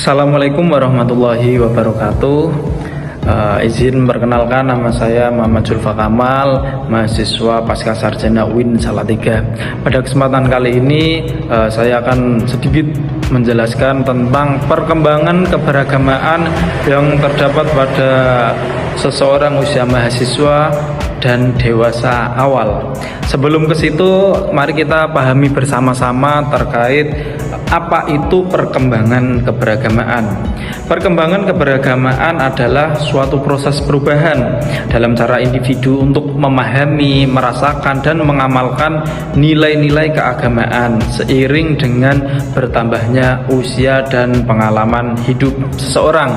Assalamualaikum warahmatullahi wabarakatuh. Izin perkenalkan, nama saya Muhammad Zulfa Kamal, mahasiswa Pasca Sarjana UIN Salatiga. Pada kesempatan kali ini saya akan sedikit menjelaskan tentang perkembangan keberagamaan yang terdapat pada seseorang usia mahasiswa dan dewasa awal. Sebelum ke situ, mari kita pahami bersama-sama terkait apa itu perkembangan keberagamaan. Perkembangan keberagamaan adalah suatu proses perubahan dalam cara individu untuk memahami, merasakan, dan mengamalkan nilai-nilai keagamaan seiring dengan bertambahnya usia dan pengalaman hidup seseorang.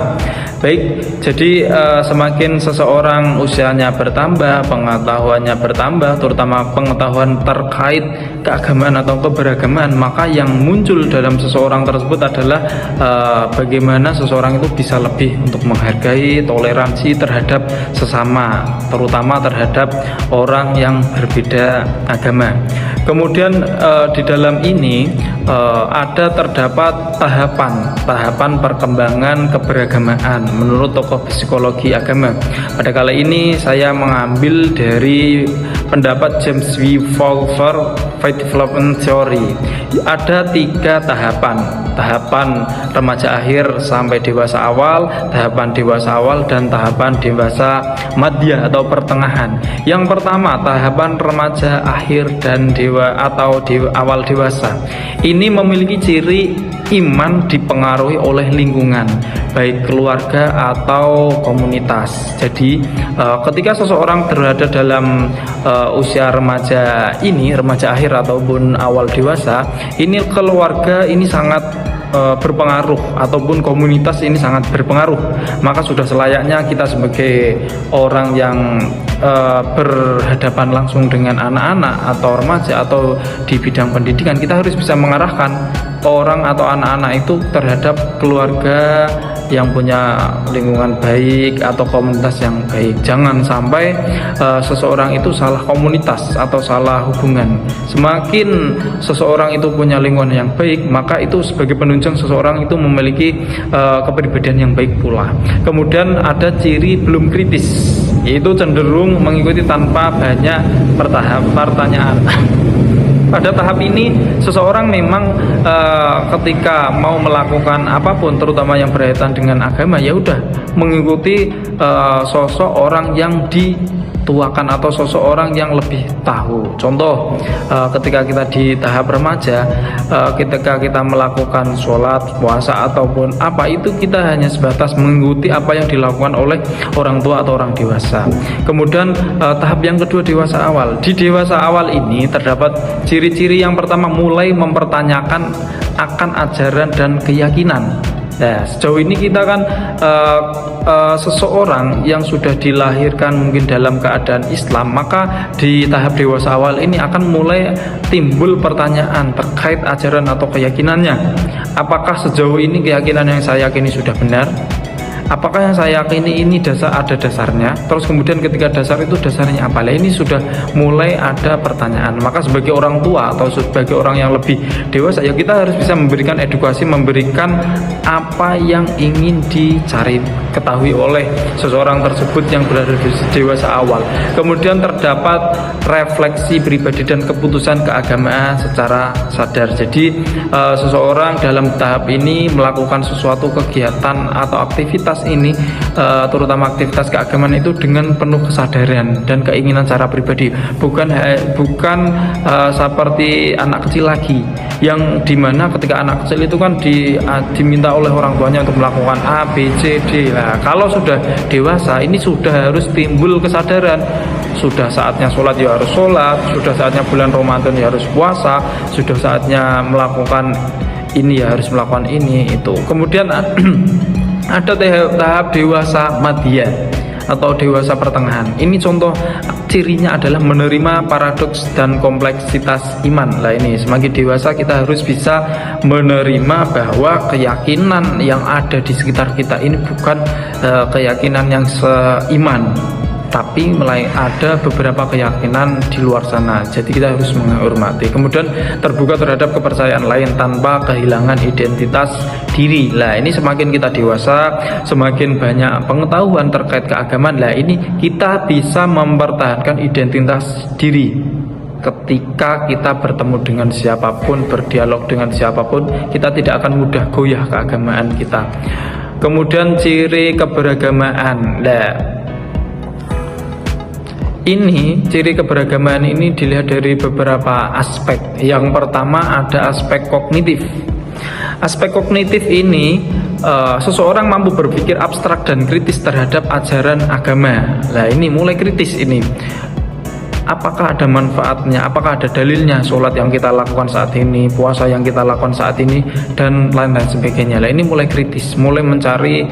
Baik, jadi semakin seseorang usianya bertambah, pengetahuannya bertambah, terutama pengetahuan terkait keagamaan atau keberagamaan, maka yang muncul dalam seseorang tersebut adalah bagaimana seseorang itu bisa lebih untuk menghargai, toleransi terhadap sesama, terutama terhadap orang yang berbeda agama. Kemudian di dalam ini terdapat tahapan perkembangan keberagamaan menurut tokoh psikologi agama. Pada kali ini saya mengambil dari pendapat James W. Fowler Faith Development Theory. Ada 3 tahapan remaja akhir sampai dewasa awal, tahapan dewasa awal, dan tahapan dewasa madya atau pertengahan. Yang pertama, tahapan remaja akhir dan awal dewasa. Ini memiliki ciri iman dipengaruhi oleh lingkungan, baik keluarga atau komunitas. Jadi ketika seseorang berada dalam usia remaja akhir ataupun awal dewasa, ini keluarga ini sangat berpengaruh ataupun komunitas ini sangat berpengaruh. Maka sudah selayaknya kita sebagai orang yang berhadapan langsung dengan anak-anak atau remaja atau di bidang pendidikan, kita harus bisa mengarahkan orang atau anak-anak itu terhadap keluarga yang punya lingkungan baik atau komunitas yang baik. Jangan sampai seseorang itu salah komunitas atau salah hubungan. Semakin seseorang itu punya lingkungan yang baik, maka itu sebagai penunjang seseorang itu memiliki kepribadian yang baik pula. Kemudian ada ciri belum kritis, yaitu cenderung mengikuti tanpa banyak pertanyaan. Pada tahap ini seseorang memang ketika mau melakukan apapun, terutama yang berkaitan dengan agama, ya udah mengikuti sosok orang yang dituakan atau sosok orang yang lebih tahu. Contoh, ketika kita di tahap remaja, ketika kita melakukan sholat, puasa ataupun apa itu, kita hanya sebatas mengikuti apa yang dilakukan oleh orang tua atau orang dewasa. Kemudian tahap yang kedua, dewasa awal. Di dewasa awal ini terdapat ciri-ciri yang pertama, mulai mempertanyakan akan ajaran dan keyakinan. Nah, sejauh ini kita kan seseorang yang sudah dilahirkan mungkin dalam keadaan Islam, maka di tahap dewasa awal ini akan mulai timbul pertanyaan terkait ajaran atau keyakinannya. Apakah sejauh ini keyakinan yang saya yakini sudah benar? Apakah yang saya yakini ini ada dasarnya? Terus kemudian ketika dasar itu dasarnya apa? Ini sudah mulai ada pertanyaan. Maka sebagai orang tua atau sebagai orang yang lebih dewasa, ya kita harus bisa memberikan edukasi, memberikan apa yang ingin dicari ketahui oleh seseorang tersebut yang berada di dewasa awal. Kemudian terdapat refleksi pribadi dan keputusan keagamaan secara sadar. Jadi seseorang dalam tahap ini melakukan sesuatu kegiatan atau aktivitas ini, terutama aktivitas keagamaan itu dengan penuh kesadaran dan keinginan secara pribadi, bukan seperti anak kecil lagi, yang dimana ketika anak kecil itu kan diminta oleh orang tuanya untuk melakukan A, B, C, D. Nah, kalau sudah dewasa ini sudah harus timbul kesadaran. Sudah saatnya sholat ya harus sholat, sudah saatnya bulan Ramadan ya harus puasa, sudah saatnya melakukan ini ya harus melakukan ini itu. Kemudian ada tahap dewasa madya atau dewasa pertengahan. Ini contoh cirinya adalah menerima paradoks dan kompleksitas iman. Lah ini semakin dewasa kita harus bisa menerima bahwa keyakinan yang ada di sekitar kita ini bukan keyakinan yang seiman tapi ada beberapa keyakinan di luar sana, jadi kita harus menghormati. Kemudian terbuka terhadap kepercayaan lain tanpa kehilangan identitas diri. Lah ini semakin kita dewasa, semakin banyak pengetahuan terkait keagamaan, lah ini kita bisa mempertahankan identitas diri. Ketika kita bertemu dengan siapapun, berdialog dengan siapapun, kita tidak akan mudah goyah keagamaan kita. Kemudian ciri keberagamaan. Nah, ini ciri keberagamaan ini dilihat dari beberapa aspek. Yang pertama ada aspek kognitif. Aspek kognitif ini seseorang mampu berpikir abstrak dan kritis terhadap ajaran agama. Nah ini mulai kritis ini. Apakah ada manfaatnya, apakah ada dalilnya sholat yang kita lakukan saat ini, puasa yang kita lakukan saat ini, dan lain-lain sebagainya. Nah ini mulai kritis, mulai mencari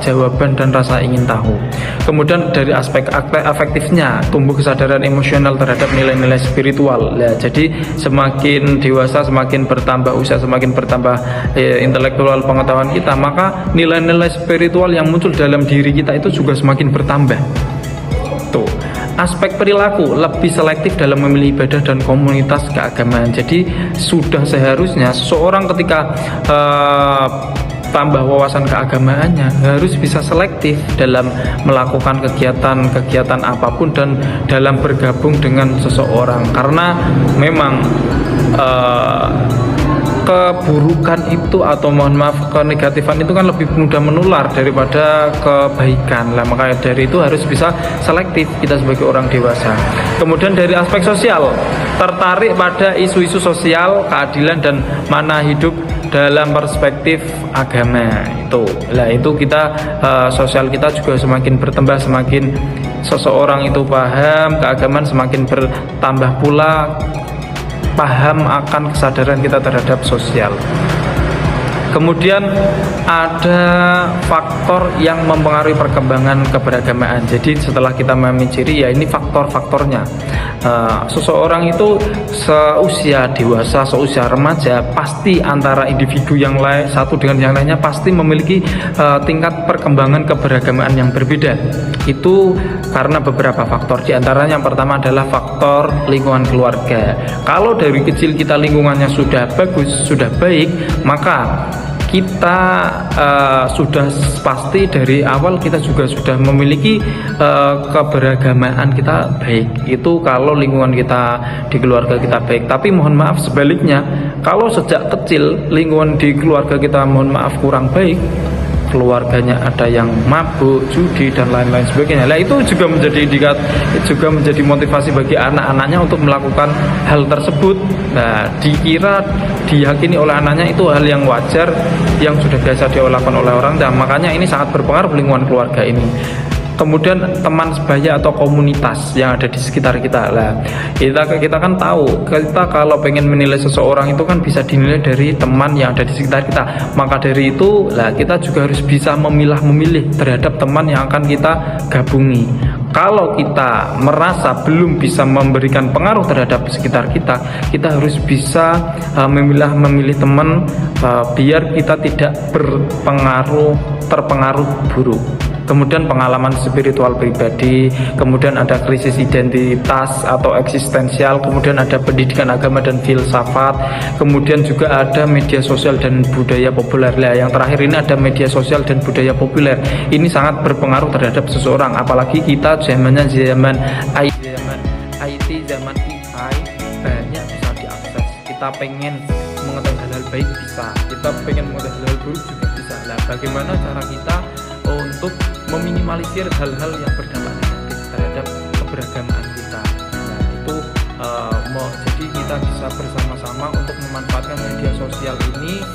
jawaban dan rasa ingin tahu. Kemudian dari aspek afektifnya, tumbuh kesadaran emosional terhadap nilai-nilai spiritual. Nah, jadi semakin dewasa, semakin bertambah usia, semakin bertambah intelektual pengetahuan kita, maka nilai-nilai spiritual yang muncul dalam diri kita itu juga semakin bertambah. Tuh. Aspek perilaku, lebih selektif dalam memilih ibadah dan komunitas keagamaan. Jadi sudah seharusnya seseorang ketika tambah wawasan keagamaannya harus bisa selektif dalam melakukan kegiatan apapun dan dalam bergabung dengan seseorang, karena memang keburukan itu, atau mohon maaf, kenegatifan itu kan lebih mudah menular daripada kebaikan. Lah makanya dari itu harus bisa selektif kita sebagai orang dewasa. Kemudian dari aspek sosial, tertarik pada isu-isu sosial, keadilan dan makna hidup dalam perspektif agama itu. Lah itu kita sosial kita juga semakin bertambah, semakin seseorang itu paham keagamaan, semakin bertambah pula paham akan kesadaran kita terhadap sosial. Kemudian ada faktor yang mempengaruhi perkembangan keberagamaan. Jadi setelah kita memahami ciri, ya ini faktor-faktornya. Seseorang itu seusia dewasa, seusia remaja, pasti antara individu yang lain satu dengan yang lainnya pasti memiliki tingkat perkembangan keberagamaan yang berbeda. Itu karena beberapa faktor. Di antaranya yang pertama adalah faktor lingkungan keluarga. Kalau dari kecil kita lingkungannya sudah bagus, sudah baik, maka kita sudah pasti dari awal kita juga sudah memiliki keberagamaan kita baik. Itu kalau lingkungan kita di keluarga kita baik. Tapi mohon maaf sebaliknya, kalau sejak kecil lingkungan di keluarga kita mohon maaf kurang baik, keluarganya ada yang mabuk, judi dan lain-lain sebagainya. Nah itu juga menjadi juga menjadi motivasi bagi anak-anaknya untuk melakukan hal tersebut. Nah diyakini oleh anaknya itu hal yang wajar, yang sudah biasa dilakukan oleh orang, dan makanya ini sangat berpengaruh lingkungan keluarga ini. Kemudian teman sebaya atau komunitas yang ada di sekitar kita. Lah, kita kan tahu, kita kalau pengen menilai seseorang itu kan bisa dinilai dari teman yang ada di sekitar kita. Maka dari itu, lah kita juga harus bisa memilah-memilih terhadap teman yang akan kita gabungi. Kalau kita merasa belum bisa memberikan pengaruh terhadap sekitar kita, kita harus bisa memilih teman biar kita tidak terpengaruh buruk. Kemudian pengalaman spiritual pribadi, kemudian ada krisis identitas atau eksistensial, kemudian ada pendidikan agama dan filsafat, kemudian juga ada media sosial dan budaya populer. Nah, yang terakhir ini ada media sosial dan budaya populer. Ini sangat berpengaruh terhadap seseorang, apalagi kita zaman IT, zaman AI, banyak bisa diakses. Kita pengen mengetahui hal-hal baik bisa, kita pengen mengetahui hal-hal buruk juga bisa. Nah, bagaimana cara kita untuk meminimalisir hal-hal yang berdampak negatif terhadap keberagamaan kita? Nah, itu jadi kita bisa bersama-sama untuk memanfaatkan media sosial ini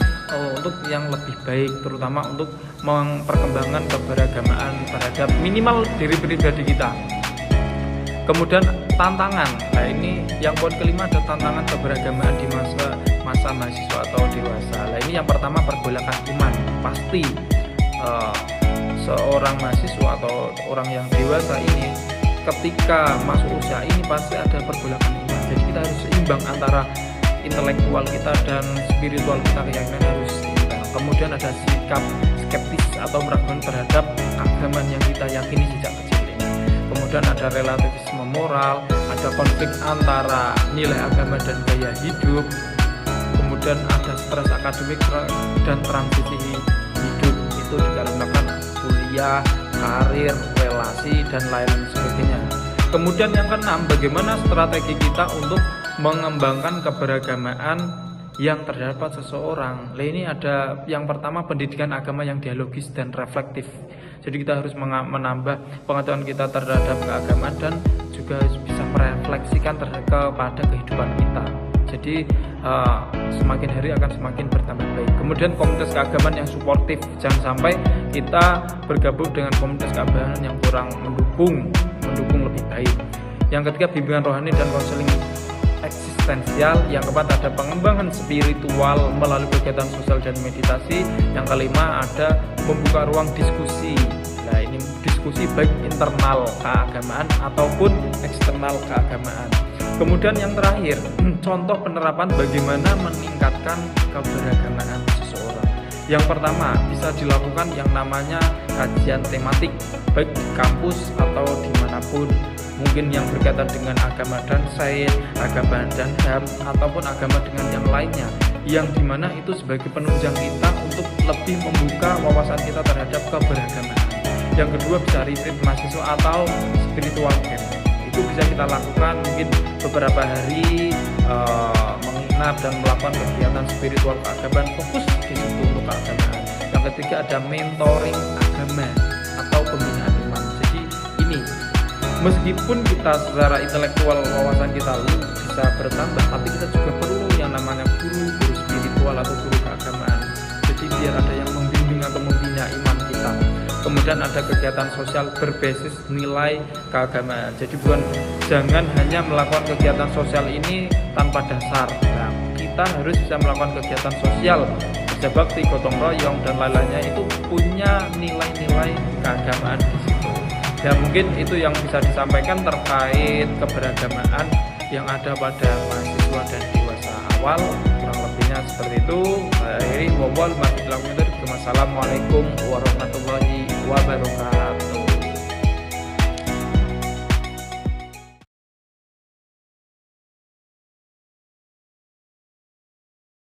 untuk yang lebih baik, terutama untuk memperkembangkan keberagamaan terhadap minimal diri pribadi kita. Kemudian tantangan. Nah, ini yang poin kelima ada tantangan keberagamaan di masa mahasiswa atau dewasa. Nah, ini yang pertama pergolakan iman. Pasti seorang mahasiswa atau orang yang dewasa ini ketika masuk usia ini pasti ada pergolakan iman. Jadi kita harus seimbang antara intelektual kita dan spiritual kita, keyakinan harus seimbang. Kemudian ada sikap skeptis atau meragukan terhadap keagamaan yang kita yakini sejak kecil ini. kemudian ada relativisme moral, ada konflik antara nilai agama dan gaya hidup, kemudian ada stres akademik dan transisi hidup, itu dikarenakan kuliah, karir, relasi, dan lain sebagainya. Kemudian yang keenam, bagaimana strategi kita untuk mengembangkan keberagamaan yang terdapat seseorang. Ini ada yang pertama, pendidikan agama yang dialogis dan reflektif. Jadi kita harus menambah pengetahuan kita terhadap keagamaan dan juga bisa merefleksikan kepada kehidupan kita. Jadi semakin hari akan semakin bertambah baik. Kemudian komunitas keagamaan yang suportif, jangan sampai kita bergabung dengan komunitas keagamaan yang kurang mendukung lebih baik. Yang ketiga, bimbingan rohani dan konseling eksistensial. Yang keempat, ada pengembangan spiritual melalui kegiatan sosial dan meditasi. Yang kelima, ada membuka ruang diskusi. Nah, ini diskusi baik internal keagamaan ataupun eksternal keagamaan. Kemudian yang terakhir, contoh penerapan bagaimana meningkatkan keberagamaan seseorang. Yang pertama, bisa dilakukan yang namanya kajian tematik, baik di kampus atau dimanapun. Mungkin yang berkaitan dengan agama dan sains, agama dan HAM, ataupun agama dengan yang lainnya, yang dimana itu sebagai penunjang kita untuk lebih membuka wawasan kita terhadap keberagamaan. Yang kedua, bisa retreat mahasiswa atau spiritual camp. Itu bisa kita lakukan mungkin beberapa hari, menginap dan melakukan kegiatan spiritual keagamaan, fokus di situ untuk keagamaan. Yang ketiga, ada mentoring agama atau pembinaan iman. Jadi ini, meskipun kita secara intelektual wawasan kita bisa bertambah, tapi kita juga perlu yang namanya guru spiritual atau guru keagamaan. Jadi biar ada yang membimbing atau membina iman kita. Kemudian ada kegiatan sosial berbasis nilai keagamaan. Jadi jangan hanya melakukan kegiatan sosial ini tanpa dasar. Nah, kita harus bisa melakukan kegiatan sosial, kerja bakti, gotong royong, dan lain-lainnya itu punya nilai-nilai keagamaan di situ. Ya, mungkin itu yang bisa disampaikan terkait keberagamaan yang ada pada mahasiswa dan dewasa awal. Kurang lebihnya seperti itu. Wassalamualaikum warahmatullahi wabarakatuh.